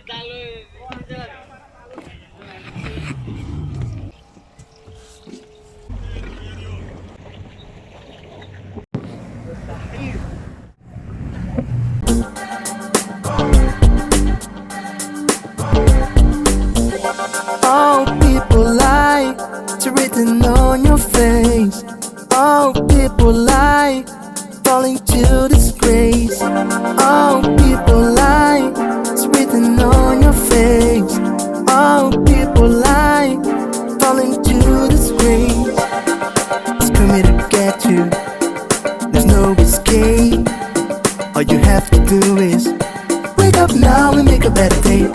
All people lie, it's written on your face. All people lie, falling to disgrace. All people lie, it's written on your face. All people lie, falling to disgrace. It's coming to get you, there's no escape. All you have to do is wake up now and make a better day.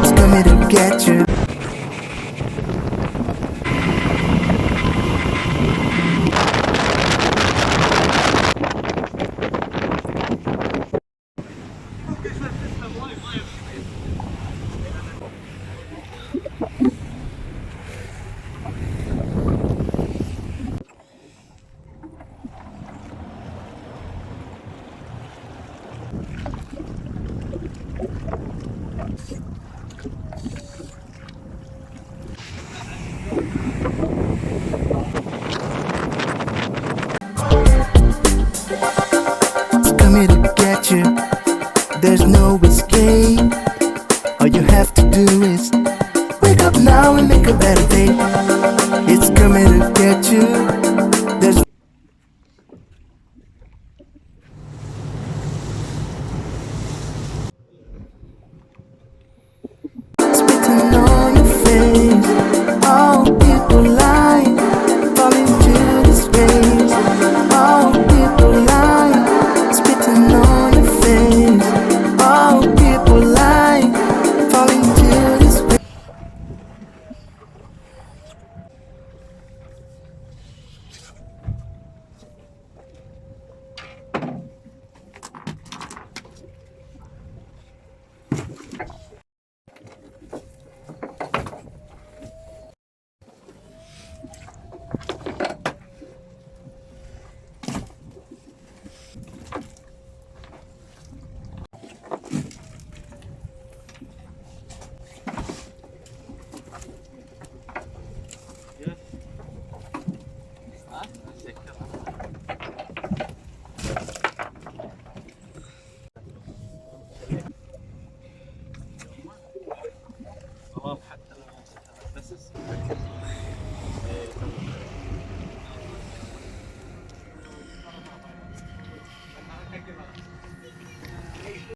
It's coming to get you. It's coming to get you. There's no